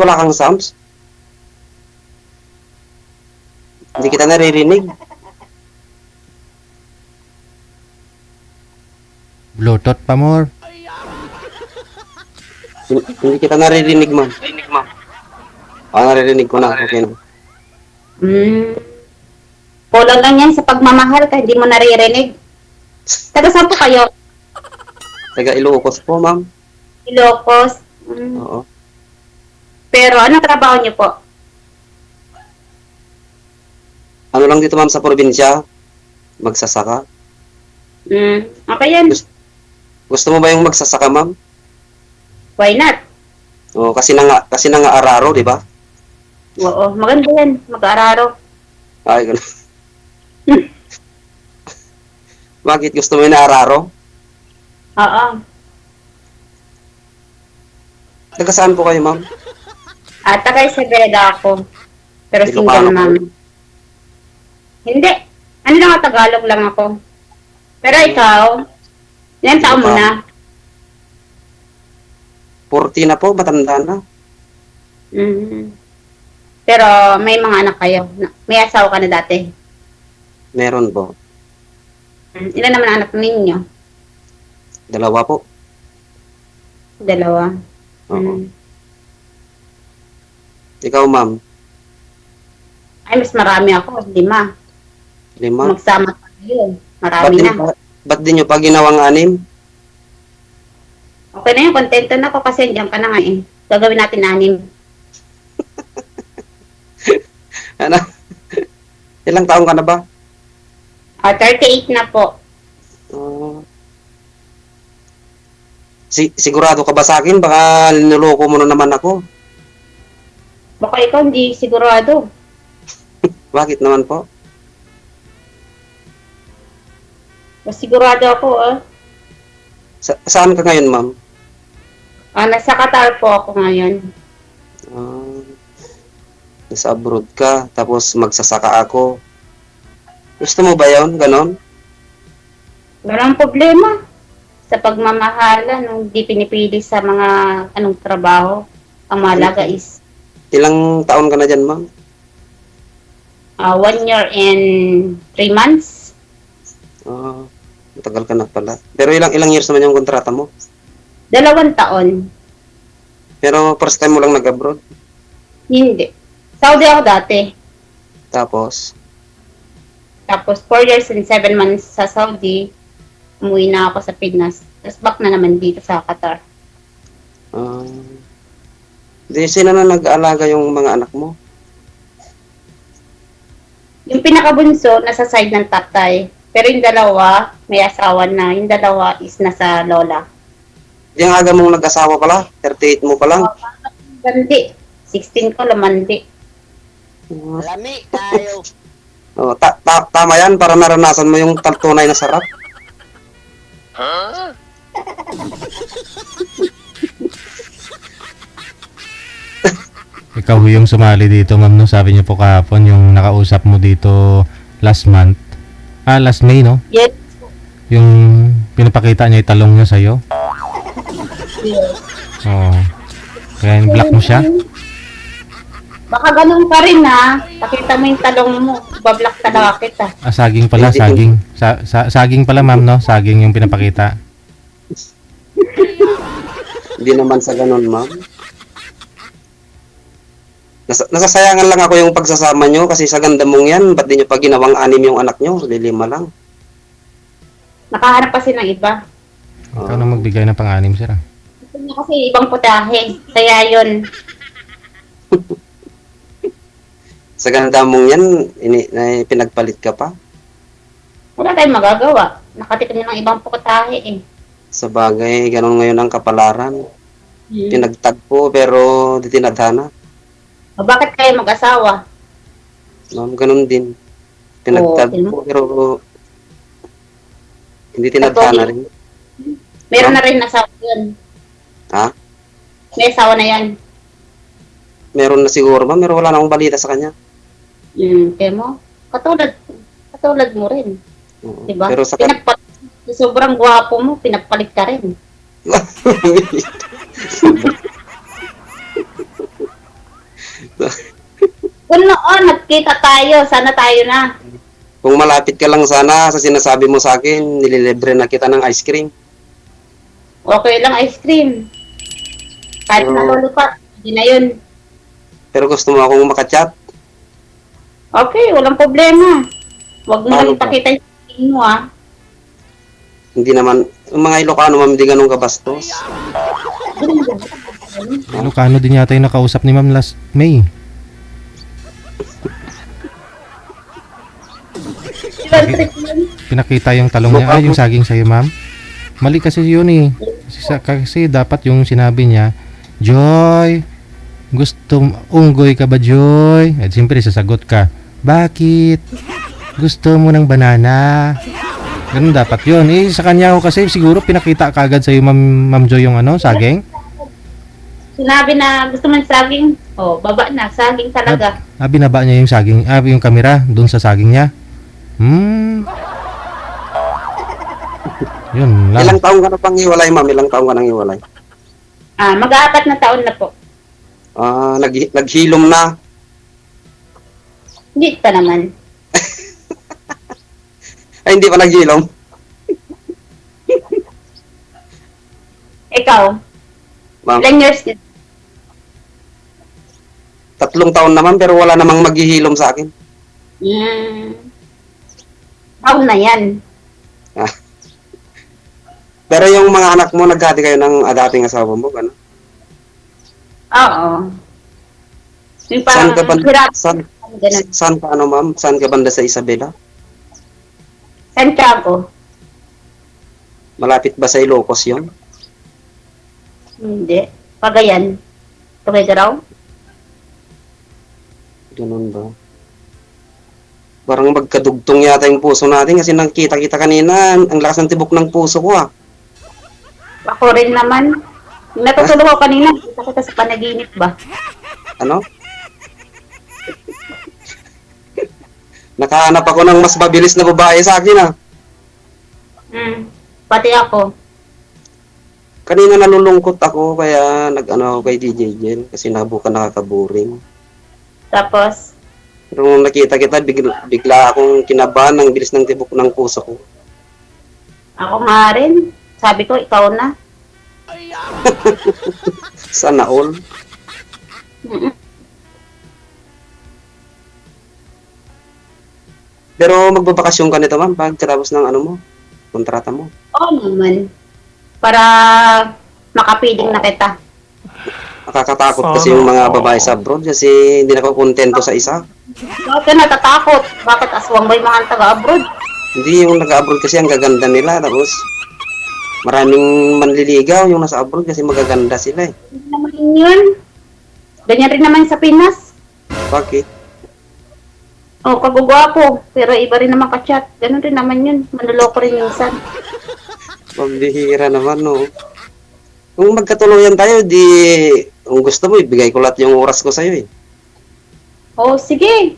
wala kang sounds? Hindi kita naririnig. Bluetooth pa more. Hindi kita naririnig, ma'am. Naririnig ko na. Okay na. Kulang lang yan sa pagmamahal ka, hindi mo naririnig. Taga saan po kayo? Taga Ilocos po, ma'am. Ilocos. Oo. Pero anong trabaho niyo po? Ano lang dito, ma'am, sa probinsya? Magsasaka. Okay yan. Gusto mo ba yung magsasaka, ma'am? Why not? Oo, kasi na nga araro, di ba? Oo, maganda yan. Mag-araro. Ay, ganun. Bakit gusto mo yung araro? Oo. Taga saan po kayo, ma'am? At taga Isabela ako. Pero Ilocano single ma'am. po. Hindi. Ano lang ako, Tagalog lang ako. Pero ikaw, ilang taon mo na? 40 na po, matanda na. Pero may mga anak kayo. May asawa ka na dati. Meron po. Ilan naman ang anak ninyo? 2 po. 2. Oo. Ikaw, ma'am? Ay, mas marami ako. 5. 5? Magsama tayo. Marami na. Ba't di nyo pa ginawang 6? Okay na yun. Kontento na ako kasi diyan ka na nga eh. Gagawin natin 6. Ano? Ilang taong ka na ba? 38 na po. Sigurado ka ba sa akin? Baka niloloko mo na naman ako. Baka ikaw hindi sigurado. Bakit naman po? Mas sigurado ako Saan ka ngayon, ma'am? Nasa Qatar po ako ngayon. Nasa abroad ka, tapos magsasaka ako. Gusto mo ba yun? Ganon? Walang problema. Sa pagmamahala, nung di pinipili sa mga anong trabaho, ang mahalaga is Ilang taon ka na dyan, ma'am? 1 year and 3 months. Matagal ka na pala. Pero ilang years naman yung kontrata mo? 2 taon. Pero first time mo lang nag-abroad? Hindi. Saudi ako dati. Tapos 4 years and 7 months sa Saudi. Umuwi na ako sa Pinas. Tapos back na naman dito sa Qatar. di sino na nag-aalaga yung mga anak mo? Yung pinakabunso, nasa side ng tatay. Pero yung 2, may asawa na. Yung 2 is nasa lola. Yung aga mong nag-asawa pala? 38 mo pa lang? Gandi. 16 ko, lamandi. Lami tayo. Tama yan para naranasan mo yung tunay na sarap. Ikaw yung sumali dito, ma'am, no? Sabi niyo po kahapon, yung nakausap mo dito last month. Last May, no? Yes. Yung pinapakita niya yung talong niya sa'yo. Yes. Oo. Kaya block mo siya. Baka ganun pa rin Pakita mo yung talong mo. Bablock talaga kita. Saging pala, saging. Saging pala, ma'am, no? Saging yung pinapakita. Hindi naman sa ganun, ma'am. Nasasayangan lang ako yung pagsasama nyo kasi sa ganda mong yan, ba't di nyo pa ginawang 6 yung anak nyo? 5 lang. Nakahanap kasi ng iba. Ikaw na magbigay ng pang-anim, sir. Gusto niya kasi ibang putahe. Kaya yun. Sa ganda mong yan, pinagpalit ka pa. Wala tayong magagawa. Nakatikim na ng ibang putahe eh. Sa bagay, ganun ngayon ang kapalaran. Pinagtagpo pero di tinadhana. O bakit kayo mag-asawa? Ma'am, ganun din. Pinagtagpo pero hindi tinadhana rin. Meron na rin asawa yun. Ha? May asawa na yan. Meron na siguro, ma'am, pero wala na akong balita sa kanya. Kaya mo? Katulad mo rin. Diba? Pero sa sobrang gwapo mo, pinapalit ka rin. Kita tayo. Sana tayo na. Kung malapit ka lang sana sa sinasabi mo sa akin, nililibre na kita ng ice cream. Okay lang ice cream. Kahit Oo. nalulipat. Hindi na yun. Pero gusto mo akong makachat? Okay, walang problema. Huwag mo Paano lang ba? ipakita yung tingin mo, ah. Hindi naman, yung mga Ilocano, ma'am, hindi ganun kabastos. Ilocano din yata yung nakausap ni Ma'am last May. Ibang trick yun. Pinakita yung talong niya. Yung saging sa'yo, Ma'am. Mali kasi yun eh. Kasi dapat yung sinabi niya, Joy, unggoy ka ba, Joy? At siyempre sasagot ka, bakit? Gusto mo ng banana? Ganun dapat yun. Sa kanya ako kasi siguro pinakita kagad sa'yo, Ma'am Joy, yung saging. Sinabi na gusto mo ng saging. Oh, baba na. Saging talaga. Binaba niya yung saging, yung kamera doon sa saging niya. Yun lang. Ilang taong ka na pang hiwalay, ma'am? Ilang taong ka nang hiwalay? Mag-aapat na taon na po. Naghilom na. Hindi pa naman. Ay, hindi pa naghilom. Ikaw, Ma'am, ilang years din? 3 taon naman pero wala namang maghihilom sa akin. Taon na yan. Pero yung mga anak mo, naghati kayo ng dating asawa mo, gano'n? Oo. Yung Saan parang ka ba? hirap. Saan, Ganun. saan ka ano, ma'am? Saan ka banda sa Isabela? Santiago. Malapit ba sa Ilocos yun? Hindi. Pagayan. Tuwegaraw. Ganun ba? Parang magkadugtong yata yung puso natin kasi nakita-kita kanina, ang lakas ng tibok ng puso ko ah. Ako rin naman. Natutulog ako kanina. Kita kita sa panaginip ba? Ano? Nakahanap ako ng mas mabilis na babae sa akin ah. Pati ako. Kanina nalulungkot ako kaya nag-ano ako kay DJ Jen kasi nabukan nakakaboring. Tapos, Pero nung nakita kita, bigla akong kinabahan ng bilis ng tibok ng puso ko. ako nga rin. Sabi ko, ikaw na. Sana all. Mm-mm. Pero magbabakasyon ka nito ma'am pagkatapos ng ano mo, kontrata mo. Oo naman. Para makapiling na kita. Nakakatakot kasi yung mga babae sa abroad kasi hindi na ako kontento sa isa. Bakit ka natatakot? Bakit aswang ba yung mga taga-abroad? Hindi yung nag-abroad kasi ang gaganda nila tapos maraming manliligaw yung nasa abroad kasi magaganda sila eh. Hindi naman yun. Ganyan rin naman sa Pinas. Bakit? Oh, kagugwapo. Pero iba rin naman ka-chat. Ganun rin naman yun. Manluloko rin minsan. Pambihira naman no. Kung magkatuluyan tayo, di kung gusto mo ibigay ko lahat yung oras ko sa'yo eh. Oh, sige.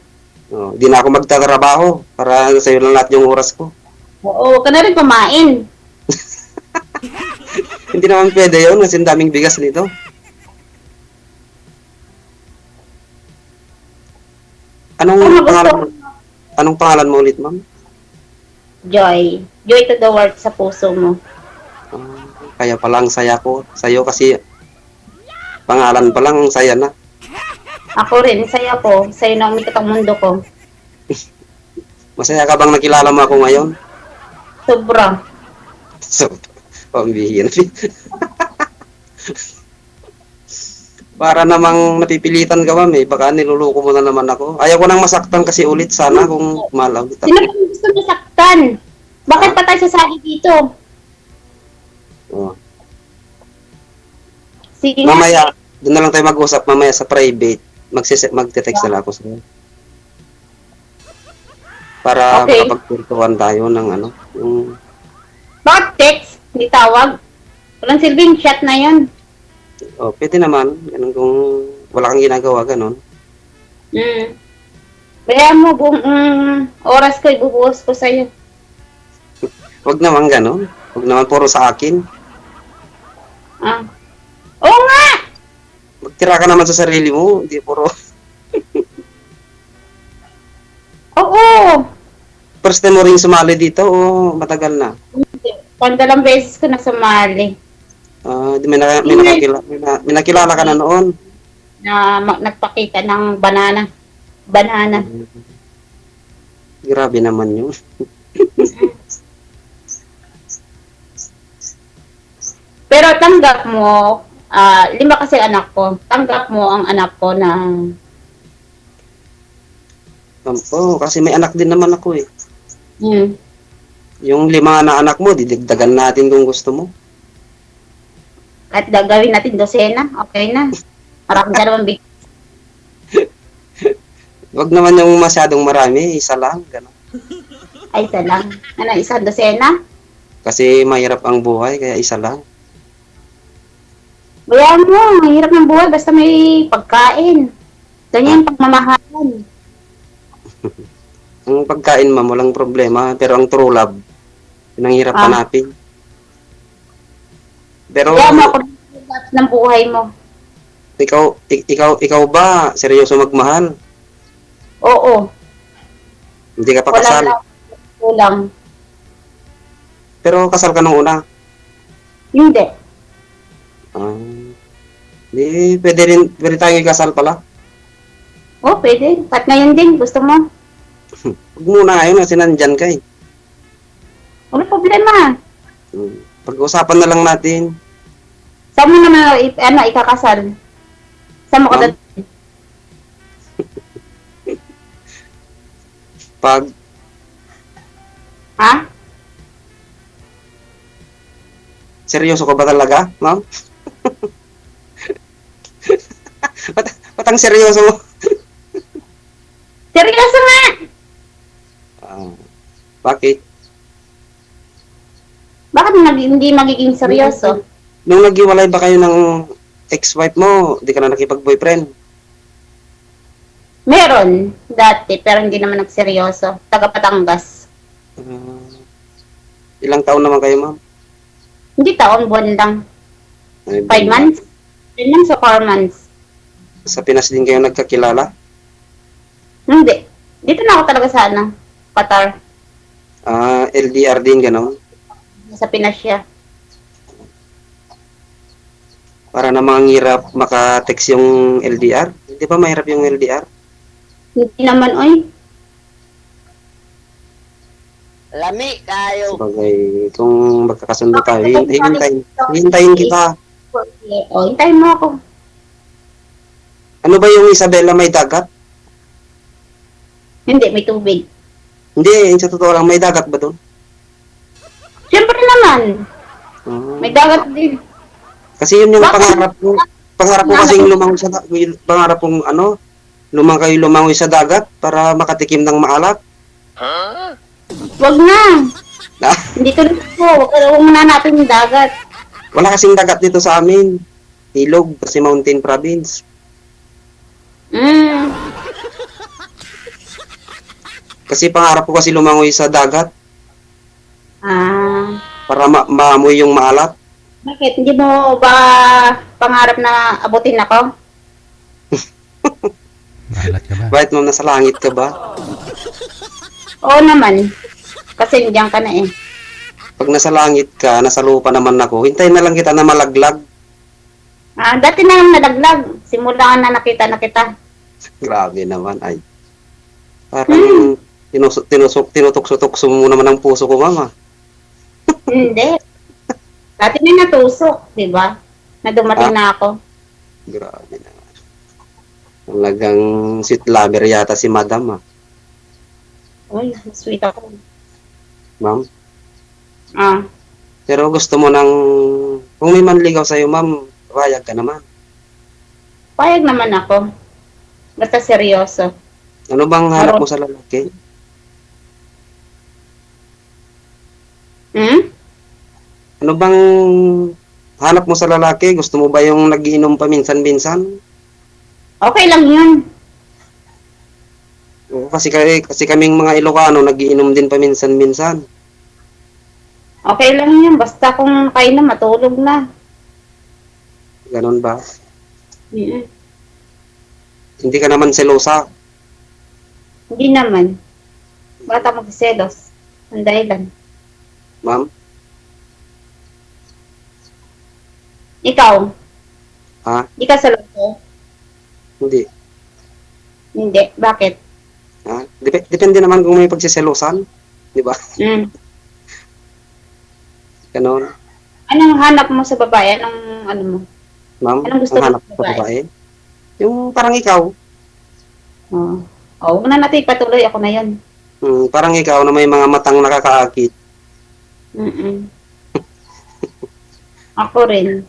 Oh, di na ako magtatrabaho para sa'yo lang lahat yung oras ko. Oo, huwag ka na rin kumain. Hindi naman pwede yun kasi ang daming bigas nito. Anong Ano gusto? pangalan mo? Anong pangalan mo ulit, ma'am? Joy. Joy to the world sa puso mo. Kaya pala ang saya ko. Sa'yo kasi pangalan pa lang ang saya na. Ako rin, saya ko. Sa'yo na umikat ang mundo ko. Masaya ka bang nakilala mo ako ngayon? Sobra. So, pambihira. Para namang napipilitan ka ma'am eh. Baka niluluko mo na naman ako. Ayaw ko nang masaktan kasi ulit sana kung malaw kita. Sino ba gusto masaktan? Bakit pa tayo sasali dito? Oh. Sige nga. Mamaya, doon na lang tayo mag-usap mamaya sa private. Magte-text na lang ako sa'yo. Para Okay. makapagkwentuhan tayo ng ano. Yung, Bakit text? Hindi tawag? Walang silbing chat na yun. pwede naman. Ganun kung wala kang ginagawa, ganun. Kaya mo, oras ko, ibubuhos ko sa'yo. Huwag naman ganun. Huwag naman puro sa akin. Oo nga! Magtira ka naman sa sarili mo. Hindi puro. first time mo rin sumali dito o matagal na? Pandalang beses ko na sumali Di may nakilala ka na noon. na nagpakita ng banana. Banana. Grabe naman yun. Pero tanggap mo, 5 kasi anak ko. Tanggap mo ang anak ko na Kasi may anak din naman ako eh. hmm, Yung 5 na anak mo, didagdagan natin kung gusto mo. at gagawin natin dosena, okay na. Marami ka naman big. Wag naman yung masyadong marami, isa lang. Ganun. Ay, isa lang. Ano, isa dosena? Kasi mahirap ang buhay, kaya isa lang. Bayaan mo, ang hirap ng buhay basta may pagkain. Ganyan pagmamahalan. Ang pagkain, ma'am, walang problema. Pero ang true love, yun ang hirap hanapin. Pero Bayaan mo ako ng buhay mo. ikaw ba, seryoso magmahal? Oo. Hindi ka pa Wala kasal. lang. Kulang. Pero kasal ka nung una. Hindi. Di, pwede tayong ikasal pala. Oh, pwede. At ngayon din, gusto mo? Huwag muna ngayon kasi nandyan ka eh. Wala problema. Pag-usapan na lang natin. Saan mo naman ikakasal? Saan mo ka Ma'am? dati? Pag Ha? seryoso ka ba talaga, ma'am? Ba't ang seryoso mo? Seryoso nga! Bakit? Bakit hindi magiging seryoso? Nung naghiwalay ba kayo ng ex-wife mo, di ka na nakipag-boyfriend? Meron dati, pero hindi naman nagseryoso. Taga Patangas. Ilang taon naman kayo, ma'am? Hindi taon, buwan lang. 5 months? 10 months o 4 months? Sa Pinas din kayo nagkakilala? Hindi. Dito na ako talaga sa Qatar. LDR din, gano'n? Sa Pinas siya. Para namang hirap maka-text yung LDR? Hindi ba mahirap yung LDR? Hindi naman, oy. Lami kayo. Sabagay, kung magkakasundo tayo, hintayin kita. O, hintayin mo ako. Ano ba yung Isabela may dagat? Hindi, may tubig. Hindi, sa totoo lang, may dagat ba doon? Siyempre naman. May dagat din. Kasi yun yung Bakit? pangarap ko. Pangarap ko kasing pangarap kong lumangoy sa dagat para makatikim ng maalat. Wag na. Ah, Hindi tuloy ko. Huwag mo hanapin yung dagat. wala kasing dagat dito sa amin. Ilog, kasi mountain province. Kasi pangarap ko kasi lumangoy sa dagat para maamoy yung maalat. Bakit? Hindi mo ba pangarap na abutin ako? Maalat ka ba? Bakit ma'am, nasa langit ka ba? Oo naman. Kasi nandiyan ka na eh. Pag nasa langit ka, nasa lupa naman ako, hintayin na lang kita na malaglag. Dati na lang nalaglag. Simula na nakita na kita. Grabe naman, ay. Parang tinutok-sutok mo naman ang puso ko, mama. Hindi. Dati na natusok, di ba? Na dumating na ako. Grabe naman. Talagang sweet lover yata si madam, Uy, sweet ako. ma'am. Ah, Pero gusto mo kung may manligaw sa'yo, ma'am, payag ka naman. payag naman ako. Basta seryoso. Ano bang hanap mo sa lalaki? Ano bang hanap mo sa lalaki? Gusto mo ba yung nagiinom paminsan-minsan? Okay lang yun. Oo, kasi kaming mga Ilocano, nagiinom din paminsan-minsan. Okay lang yun. Basta kung kayo na, matulog na. Ganon ba? Mm-mm. Hindi ka naman selosa. Hindi naman. Bakit ako magsiselos? Ang dahilan. Ma'am? Ikaw, Ha? di ka sa loko? Hindi. Hindi. Bakit? Ha? Depende naman kung may pagsiselosan. Di ba? Mm. Ganon. Anong hanap mo sa babae? Ano mo? Ma'am, Anong gusto ang mo hanap sa ko sa babae? babae. Yung parang ikaw. Oo. Oh, huwag na natin ipatuloy. Ako na yan. Parang ikaw na may mga matang nakakaakit. Mm-mm. Ako rin.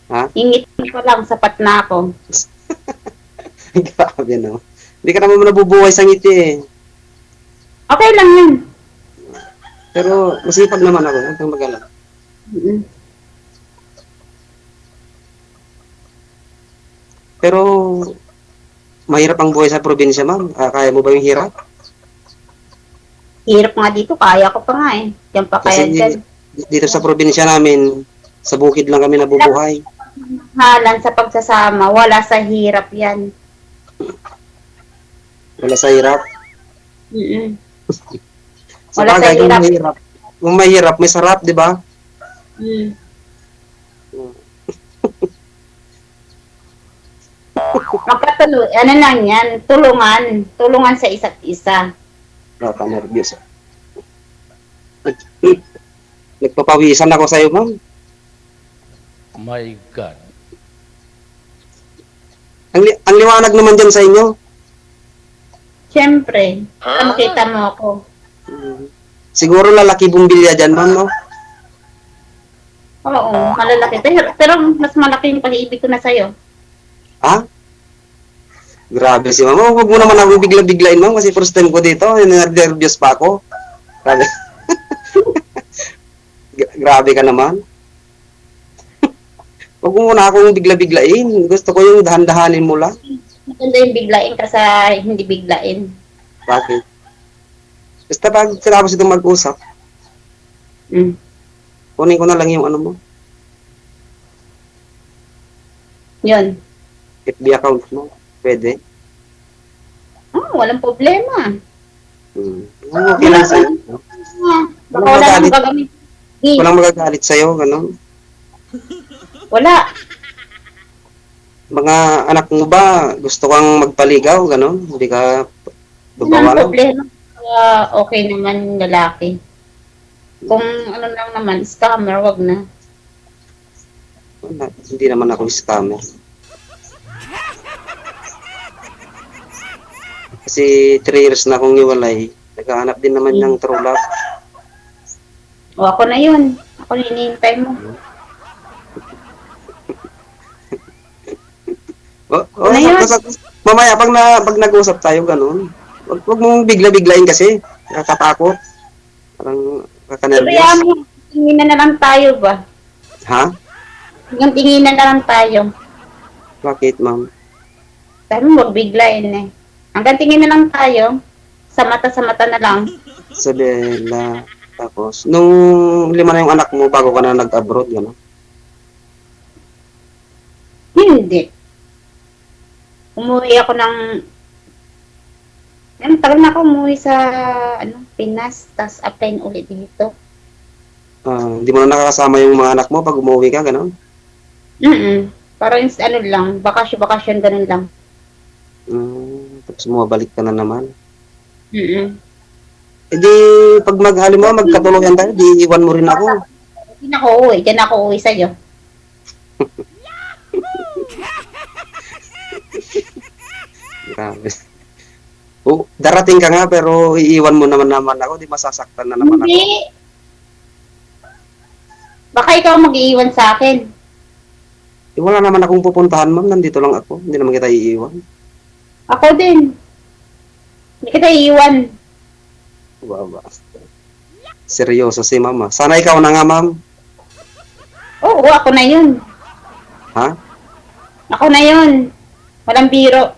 Ha? Ingit ko lang, sapat na ako. Grabe, no? Hindi ka naman nabubuhay sa ngiti eh. Okay lang yan. Pero masipag naman ako. Huwag kang mag-alala. Mm-mm. Pero mahirap ang buhay sa probinsya, ma'am. Kaya mo ba yung hirap? Hirap nga dito, kaya ko pa nga eh. Diyan pa kaya Kasi dyan. dito sa probinsya namin, sa bukid lang kami nabubuhay. Halan sa pagsasama, wala sa hirap yan. Wala sa hirap. Mm-mm. Sa Wala sa bagay, kung hirap. mahirap. Kung mahirap, may sarap, di ba? Mm. Magkatuloy, ano lang yan, tulungan. Tulungan sa isa't isa. Nakaka-nervyos. Nagpapawisan ako sa'yo, ma'am. My God. Ang liwanag naman dyan sa inyo. Siyempre, para makita mo ako. Siguro lalaki bumbilya dyan, ma'am, no? Oo, malalaki. Pero mas malaki yung pag-ibig ko na sa'yo. Ha? Grabe si ma'am. Huwag mo naman ako bigla-biglain, ma'am, kasi first time ko dito. Nervyos pa ako. Grabe. Grabe ka naman. Huwag mo muna akong bigla-biglain. Gusto ko yung dahan-dahanin mo lang. Maganda yung biglain ka sa hindi biglain. Bakit? Basta pag tapos itong mag-usap, Mm. kunin ko na lang yung ano mo, Yun. FB account mo. Pwede. Walang problema. Okay lang sa'yo. Baka wala nang gagamit. Walang magagalit sa'yo, gano'n. Wala. Mga anak mo ba, gusto kang magpaligaw, gano'n? Hindi ka Walang babawalan? problema. Okay naman yung lalaki. Kung ano lang naman, scammer, wag na. Hindi naman ako scammer. Kasi 3 years na akong iwalay. Naghahanap din naman ng true love. O ako na yun. Ako na hinihintay mo. Ano yun? Mamaya, pag nag-usap tayo, gano'n. Wag mong bigla-biglain kasi. Nakakatakot. Parang Kaya kakanervyos. mo, tinginan na lang tayo ba? Ha? Yung tinginan na lang tayo. Bakit, ma'am? Sabi mo, wag biglain eh. Hanggang tingin na lang tayo. Sa mata na lang. Isabela. Tapos, nung 5 na yung anak mo, bago ka na nag-abroad, gano'n. Hindi. Umuwi ako ng... tagal na ako umuwi sa Pinas, tapos apply ulit dito. Hindi mo na nakakasama yung mga anak mo pag umuwi ka, gano'n. Parang lang, bakasyon, ganun lang. Tapos bumabalik ka na naman. Mm-mm. E di, pag maghali mo, magkatuluyan tayo, di iwan mo rin ako. Hindi na ako uuwi, dyan ako uuwi sa'yo. Grabe. Darating ka nga, pero iiwan mo naman ako, di masasaktan na naman ako. Hindi. Baka ikaw mag-iiwan sa akin. Wala naman akong pupuntahan, ma'am, nandito lang ako, hindi naman kita iiwan. Ako din. Hindi kita iiwan. Baba. Seryoso si mama. Sana ikaw na nga, ma'am. Oo, ako na yun. Ha? Ako na yun. Walang biro.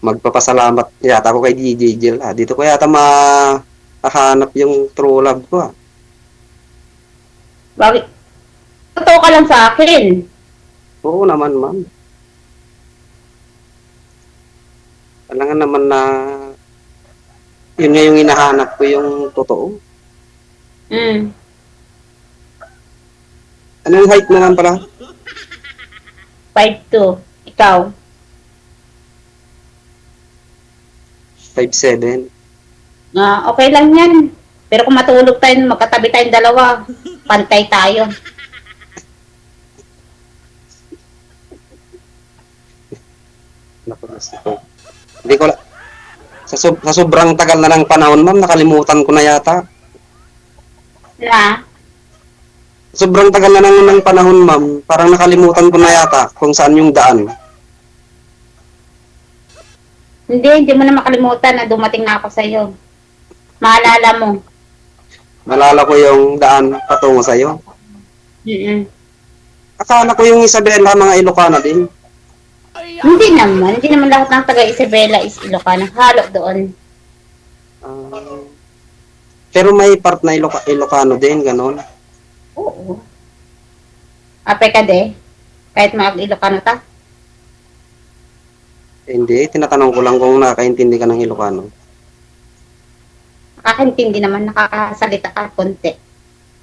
Magpapasalamat yata ako kay DJ Jill. Dito ko yata mahahanap yung true love ko. Bakit? Totoo ka lang sa akin. Oo naman, ma'am. Kailangan naman na yun nga yung hinahanap ko, yung totoo. Mm. Anong height mo naman pala? 5'2". Ikaw? 5'7". Okay lang yan. Pero kung matulog tayo, magkatabi tayong dalawa, pantay tayo. Naku, Diyos ko. Hindi ko sa sobrang tagal na ng panahon, ma'am, nakalimutan ko na yata. Na? Sobrang tagal na ng panahon, ma'am, parang nakalimutan ko na yata kung saan yung daan. Hindi mo na makalimutan na dumating na ako sa'yo. Maalala mo. Malala ko yung daan patungo sa'yo. Mm-mm. Akala ko yung Isabela, mga Ilocano din. Hindi naman lahat ng taga Isabela is Ilocano. Halo doon. Ah, pero may part na Ilocano din, ganon. Oo. Ape ka de? Kahit mga Ilocano ta? Hindi, tinatanong ko lang kung nakakaintindi ka ng Ilocano. Nakakaintindi naman, nakakasalita ka konti.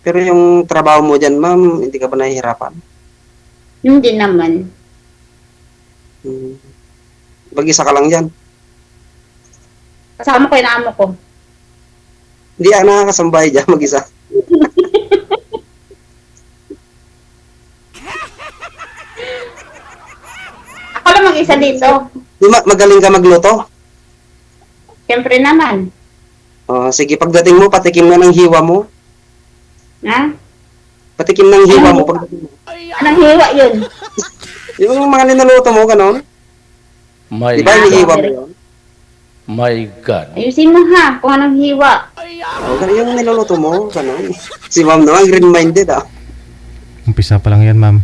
Pero yung trabaho mo dyan, ma'am, hindi ka ba nahihirapan? Hindi naman. Mag-isa ka lang dyan. Kasama ko yung amo ko. Hindi ka nakakasambay dyan, mag-isa. Ako lang mag-isa dito. Di magaling ka magluto? Siyempre naman. Sige, pagdating mo, patikim na ng hiwa mo. Ha? Patikim ng hiwa mo. Pagdating mo. Anong hiwa yun? Yung mga ninuluto mo, ganon. My Di ba, God. inihiwa mo yun? My God. Ayusin mo ha, kung anong hiwa. Yung niluluto mo, ganon. Si ma'am naman, green-minded ah. Umpisa pa lang yan, ma'am.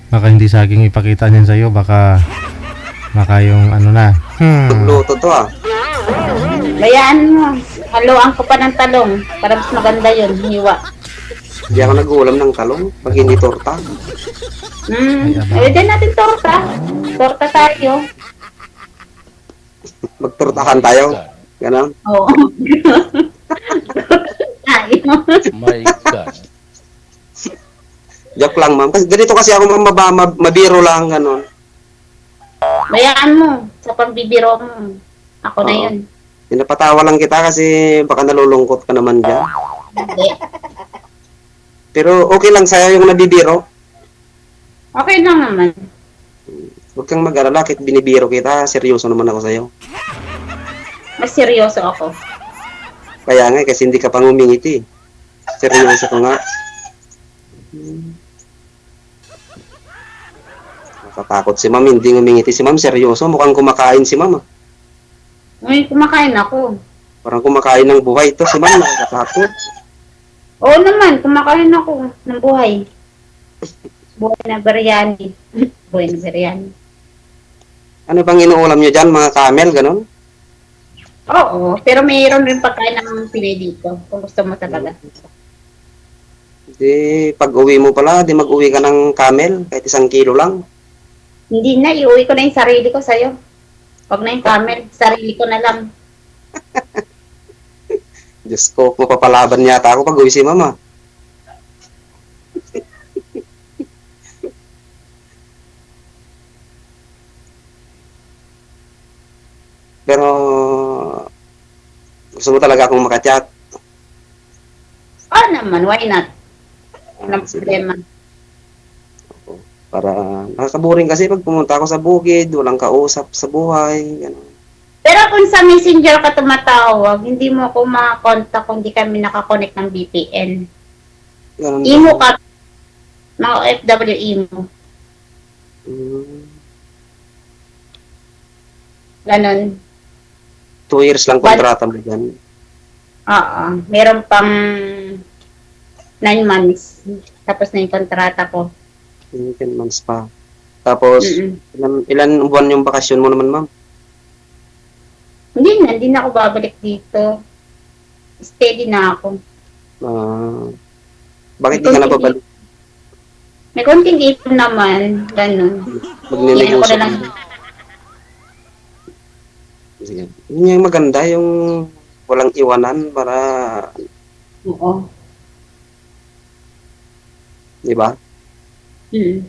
Baka hindi saging ipakita niyan sa'yo. Baka yung ano na. Luto to ah. Bayaan mo. Haluan ko pa ng talong. Para mas maganda yun, hiwa. Hindi ako nag-uulam ng talong pag hindi torta. Ayun din natin torta. Torta tayo. Magtortahan tayo. Ganon. Oo. Tayo. My God. Joke lang, ma'am. Ganito kasi ako, ma'am, mabiro lang, ganon. Bayaan mo. Sa pagbibiro mo. Ako na Oo. yun. Pinapatawa lang kita kasi baka nalulungkot ka naman dyan. Hindi. Pero okay lang sa'yo yung nabibiro. Okay lang naman. Huwag kang mag-alala, kahit binibiro kita, seryoso naman ako sa'yo. Mas seryoso ako. Kaya nga, kasi hindi ka pang umingiti. Seryoso ko nga. Nakatakot si ma'am, hindi umingiti si ma'am, seryoso. Mukhang kumakain si ma'am. Ngayon kumakain ako. Parang kumakain ng buhay ito si ma'am, nakakatakot. Oo naman, kumakain ako ng buhay. Buhay na biryani. Buhay na biryani. Ano bang inuulam nyo dyan, mga camel, ganon? Oo, pero mayroon rin pagkain ng Pinoy dito. Kung gusto mo talaga. Di, pag uwi mo pala, di mag-uwi ka ng camel, kahit 1 kilo lang. Hindi na, iuwi ko na yung sarili ko sa'yo. Huwag na yung camel, sarili ko na lang. Diyos ko, mapapalaban yata ako pag uwi si mama. Pero, gusto mo talaga akong makachat. Naman, why not? Walang problema. Para nakakaboring kasi pag pumunta ako sa bukid, walang kausap sa buhay. Gano'n. Pero kung sa messenger ka tumatawag, hindi mo ako makakontak kung di kami nakakonect ng VPN. Ganun Imo ba? ka, mga OFW imo. Mm, Ganon. 2 years lang kontrata mo dyan. Oo. Meron pang 9 months. Tapos na yung kontrata ko. 10 months pa. Tapos, Mm-mm. ilan buwan yung bakasyon mo naman, ma'am? Hindi na ako babalik dito. Steady na ako. Bakit di ka na babalik? May konting ipon naman. Ganon. Iyan ko Magninegosyo na lang. ka. Sige. Yun yung maganda, yung walang iwanan para, Oo. di ba? Mm.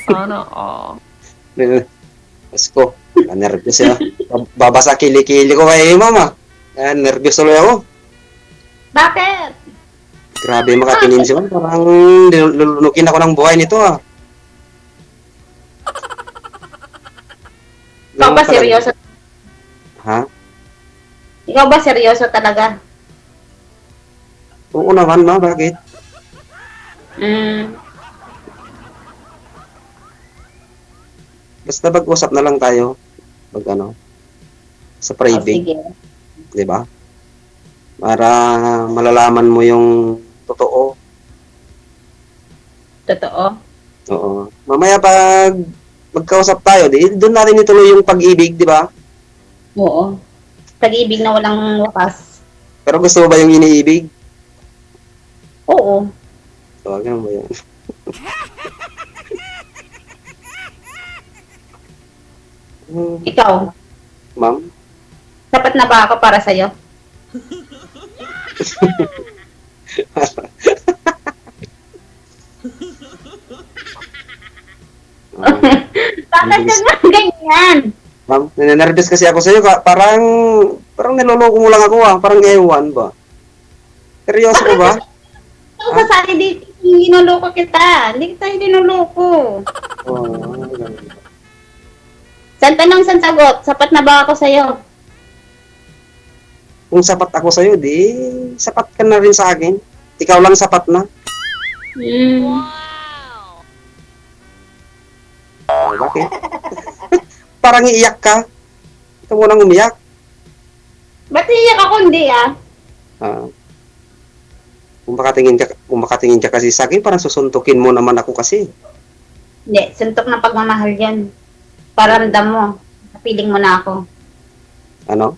Sana all. Pasko, nervous ya. Babasa kilikili ko kay mama. Nervous tuloy ako. Bakit? Grabe makatingin siya. Parang lulunukin ako ng buhay nito ah. Ikaw ba Ganun talaga. seryoso? Ha? Ikaw ba seryoso talaga? Oo naman ma, bakit? Mm. Basta mag-usap na lang tayo. Pag ano, sa Oh, private, sige. di ba? Para malalaman mo yung totoo. Totoo? Oo. Mamaya pag magkausap tayo, di doon natin ituloy yung pag-ibig, di ba? Oo. Pag-ibig na walang wakas. Pero gusto mo ba yung iniibig? Oo. So, ganun ba yun? Ikaw, Ma'am? sapat na ba ako para sa'yo? Bakit ka nga ganyan? Ma'am, ninenervous kasi ako sa'yo. Parang niloloko mo lang ako ah. Parang ewan ba? Seryoso ko ba? Ikaw ka sa akin, hinuloko kita. Hindi kita hinuloko. Oo. San tanong, san sagot? Sapat na ba ako sa'yo? Kung sapat ako sa'yo, di sapat ka na rin sa akin. Ikaw lang sapat na. Hmm. Bakit? Parang iiyak ka. Ikaw mo nang umiyak. Ba't iiyak ako hindi ah? Ah. Kung makatingin ka kasi sa akin, parang susuntukin mo naman ako kasi. Hindi, suntok ng pagmamahal yan. Paramdam mo. Feeling mo na ako. Ano?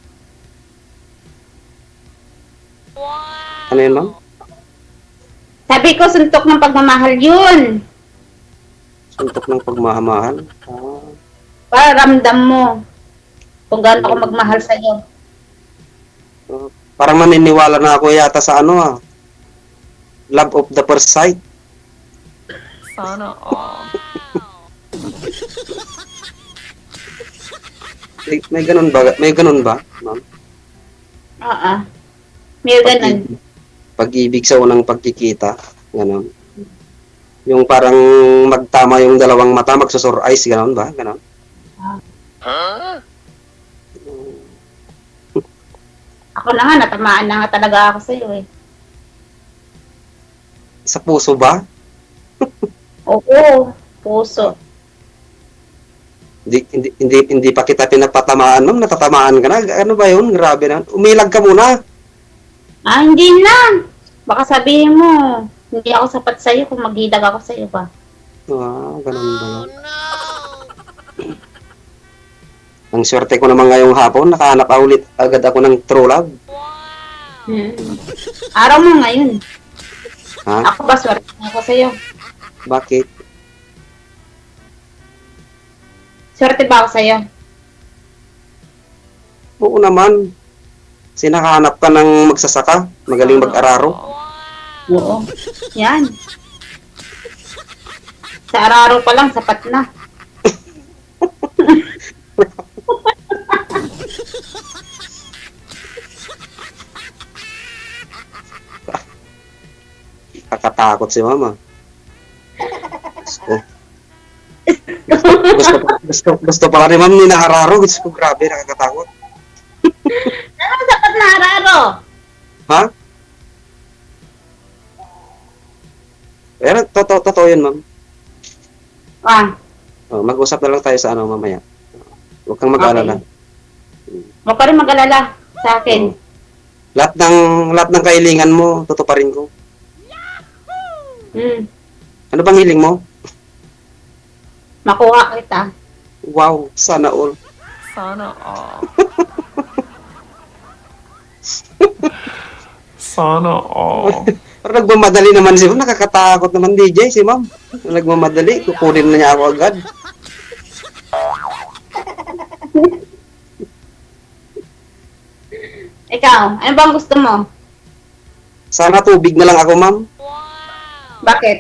Ano yun, ma'am? Sabi ko, suntok ng pagmamahal yun. Suntok ng pagmamahal. Ah. Paramdam mo. Kung gaano ako magmahal sa'yo. Parang maniniwala na ako yata sa ano ah. Love of the first sight. Sana all. May ganun ba? May ganun ba, ma'am? Oo. May ganun. Pag-ibig sa unang pagkikita. Ganun. Yung parang magtama yung dalawang mata, magsusur eyes, ganun ba? Ganun. Ako na nga, natamaan na nga talaga ako sa'yo eh. Sa puso ba? Oo, puso. Hindi pa kita pinapatamaan, ma'am. Natatamaan ka na. Ano ba yun? Grabe na. Umilag ka muna. Ah, hindi na. Baka sabihin mo, hindi ako sapat sa'yo kung maghidag ako sa'yo ba? Ah, ganun ba yun? Ang swerte ko naman ngayong hapon, nakahanap ulit agad ako ng true love. Hmm. Araw mo ngayon. Ha? Ako ba swerte na ako sa'yo? Bakit? Swerte ba ako sa'yo? Oo naman. Sinakahanap ka ng magsasaka, magaling mag-araro. Oo. Yan. Sa araro pa lang, sapat na. Kakatakot si mama. Gusto pala ni ma'am ni naararo. Gusto ko, grabe, nakakatakot. Ano sapat na araro? Ha? Pero, totoo yun, ma'am. Ah, Oh, mag-usap na lang tayo sa ano mamaya. Huwag kang mag-alala. huwag ka rin mag-alala sa akin. Lahat ng kahilingan mo, tutuparin ko. Hmm. Ano bang hiling mo? Makuha kita. Wow, sana all. Sana all. Sana all. Parang nagmamadali naman si ma'am. Nakakatakot naman DJ si ma'am. Nagmamadali. Kukunin na niya ako agad. Ikaw, ano bang gusto mo? Sana tubig na lang ako, ma'am. Bakit?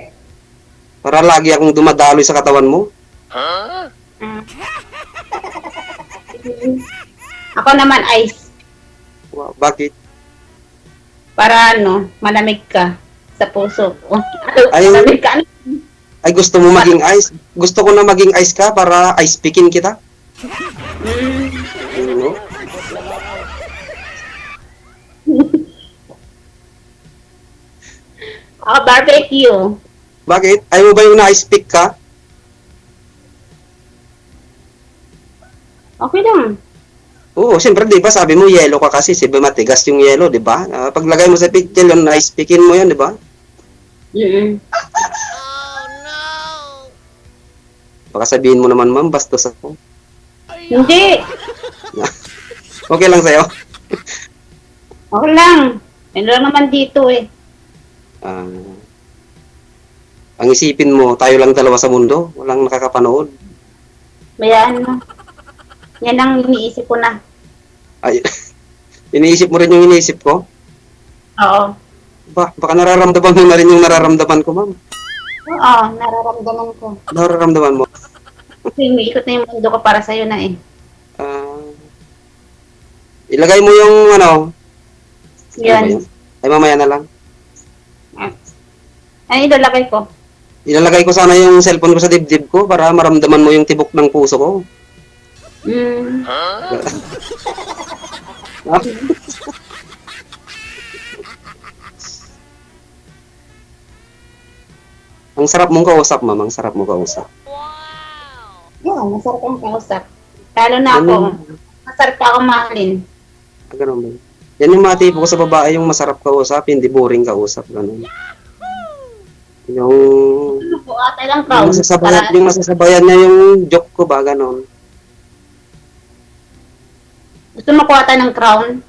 Para lagi akong dumadaloy sa katawan mo. Mm. Ako naman ice. Wow, bakit? Para ano, malamig ka sa puso. Ay- Malamig ka. Ano? Ay, gusto mo maging ice? Gusto ko na maging ice ka para ice picking kita? Mm. Ano? Ako barbecue. Bakit? Ayaw mo ba yung na-ice pick ka? Okay lang. Oo, siyempre, di ba, sabi mo, yellow ka kasi, sabi matigas yung yellow, di ba? Paglagay mo sa pickle, yung na-ice pickin mo yan, di ba? Mm. Baka sabihin mo naman, ma'am, bastos ako. Hindi. Okay lang sa'yo? Okay lang. Meron lang naman dito eh. Ah, ang isipin mo, tayo lang dalawa sa mundo, walang nakakapanood. Bayaan mo. Yan ang iniisip ko na. Ay, iniisip mo rin yung iniisip ko? Oo. Baka nararamdaman mo na rin yung nararamdaman ko, ma'am. Oo, nararamdaman ko. Nararamdaman mo. Kasi umiikot na yung mundo ko para sa'yo na eh. Ah, ilagay mo yung, ano ba Yan. yun? Ay, mamaya na lang. Ano ilalagay ko? Ilalagay ko sana yung cellphone ko sa dibdib ko para maramdaman mo yung tibok ng puso ko. Mm. Ang sarap mong kausap, ma'am. Ang sarap mong kausap. Oo, masarap ang kausap. Lalo na ako. Masarap ako mahalin. Ganun ba? Yan yung mga tipo ko sa babae, yung masarap kausap, hindi boring kausap. Ganun. Yung, Ano po, ata lang crown. yung masasabayan niya yung joke ko ba, ganun. Gusto mo kuha ng crown?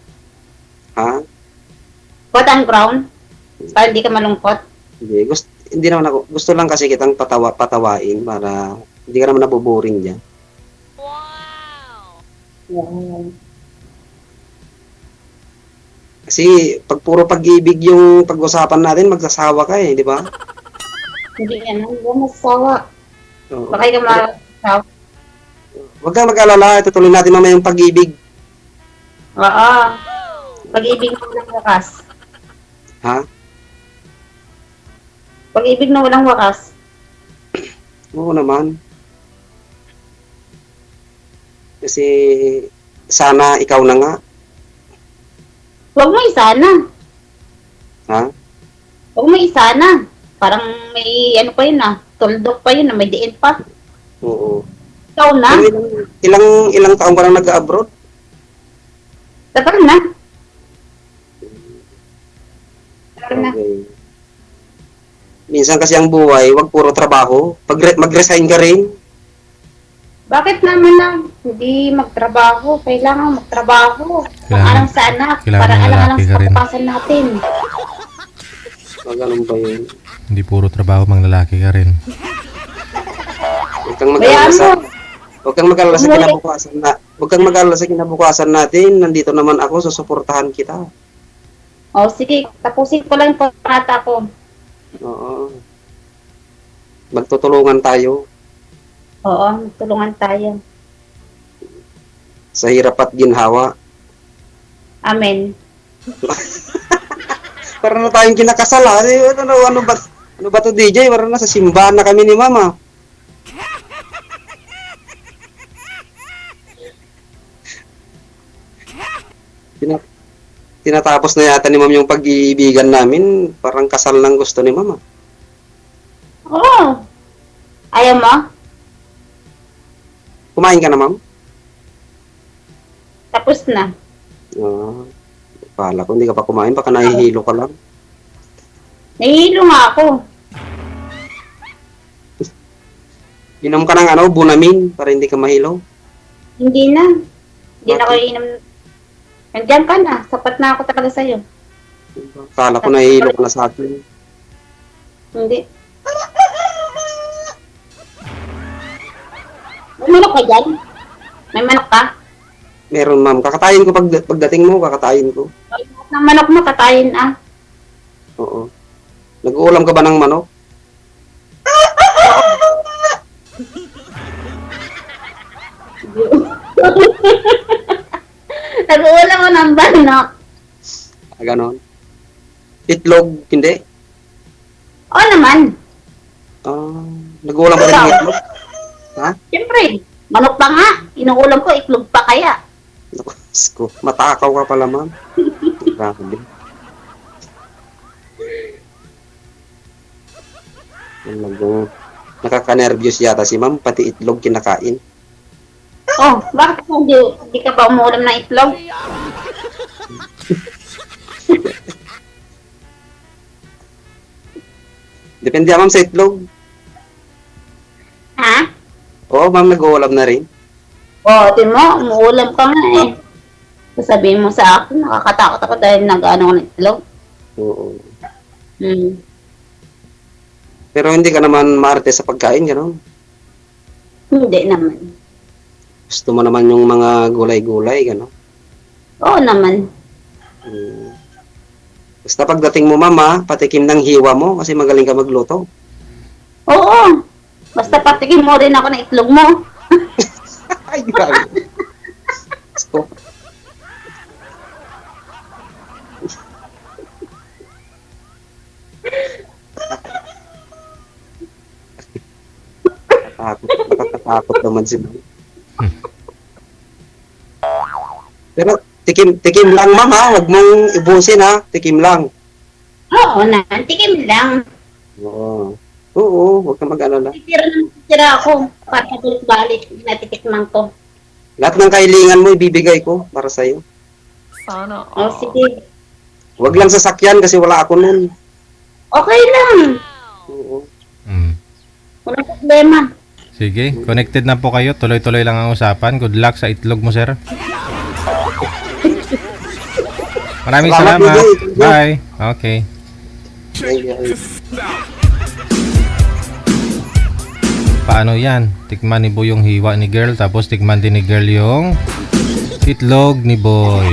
Ha? Kuha ng crown? Para hindi ka malungkot? Hindi naman ako. Gusto lang kasi kitang patawain para hindi ka naman naboboring dyan. Yan. Kasi pag puro pag-ibig yung pag-usapan natin, magsasawa ka eh, di ba? Hindi yan. Hindi yan masasawa. Oo. Baka ka masasawa. Huwag kang mag-alala, tutuloy natin mamaya yung pag-ibig. Oo. Pag-ibig na walang wakas. Ha? Pag-ibig na walang wakas. Oo naman. Kasi sana ikaw na nga. Huwag mo isana. Ha? Huwag mo isana. Parang may ano pa yun ah. Tuldok pa yun ah. May diin pa. Oo. Ikaw na. Pero ilang taong ka lang nag-abroad? Tagal na. Tagal na. Okay. Minsan kasi ang buhay, wag puro trabaho. Mag-resign ka rin. Bakit naman na hindi magtrabaho? Kailangan magtrabaho. Kailangan- Alang sa anak. kailangan Para alang lalaki sa ka rin. kapasan natin. Ganun ba yun? Hindi puro trabaho, mang lalaki ka rin. Huwag kang Bayaan mag-alala sa... mo. Huwag kang mag-alala sa Umuwi. kinabukasan na... Huwag kang mag-alala sa kinabukasan natin. Nandito naman ako, susuportahan kita. O sige, tapusin ko lang yung panata ko. Oo. Magtutulungan tayo Oo, tulungan tayo. sa hirap at ginhawa. Amen. Para na tayong kinakasal ha. Ano ba to DJ? Para na sa simbahan na kami ni Mama. Tinatapos na yata ni Ma'am yung pag-iibigan namin. Parang kasal ng gusto ni Mama. Oo. Ayaw mo? Kumain ka na, Ma'am? Tapos na. Pala ko, hindi ka pa kumain. Baka nahihilo ka lang. Nahihilo nga ako. Inom ka ng ano, Bunamin para hindi ka mahilo. Hindi na. Hindi na Bakit? ako iinom. Nandiyan ka na. Sapat na ako talaga sa'yo. Kala ko nahihilo ka na sa akin. Hindi. May manok ka dyan? May manok ka? Meron, ma'am. Kakatayin ko pagdating mo, kakatayin ko. Lahat ng manok mo, katayin ah. Oo. Nag-uulam ka ba ng manok? Nag-uulam mo ng manok. Ganon. Itlog, hindi. Oo naman. Nag-uulam ka rin ng itlog? Siyempre, manok pa nga. Inuulam ko, itlog pa kaya. Naku, sko. Matakaw ka pala, ma'am. Grabe. Nakaka-nervyos yata si ma'am, pati itlog kinakain. Oh, bakit hindi ka ba umuulam ng itlog? Depende ma'am sa itlog. Ha? Oo, ma'am, nag-uulam na rin. Oh, tin mo, umuulam ka nga eh. Sasabihin mo sa akin, nakakatakot ako dahil nag-ano ko ng itlog. Oo. Hmm. Pero hindi ka naman maarte sa pagkain, gano'n. Hindi naman. Gusto mo naman yung mga gulay-gulay, gano'n. Oo naman. Hmm. Basta pagdating mo, mama, patikim ng hiwa mo kasi magaling ka magluto. Oo. Basta patikim mo rin ako ng itlog mo. Ay, grabe. So, nakakatakot naman si ma'am. Pero tikim lang, ma'am, ha? Huwag mong ibusin, ha? Tikim lang. Oo na, tikim lang. Oo. Oo, huwag ka mag-alala. Titira ako para balik natitikman ko. Lahat ng kailangan mo, ibibigay ko para sa'yo. Sana Oh, all. sige. Huwag lang sasakyan kasi wala ako nun. Okay lang. Oo. Mm. Walang problema. Sige, connected na po kayo. Tuloy-tuloy lang ang usapan. Good luck sa itlog mo, sir. Maraming Salamat, salamat. Bigay. Bye. Okay. Paano yan? Tikman ni Boy yung hiwa ni girl, tapos tikman din ni girl yung itlog ni Boy.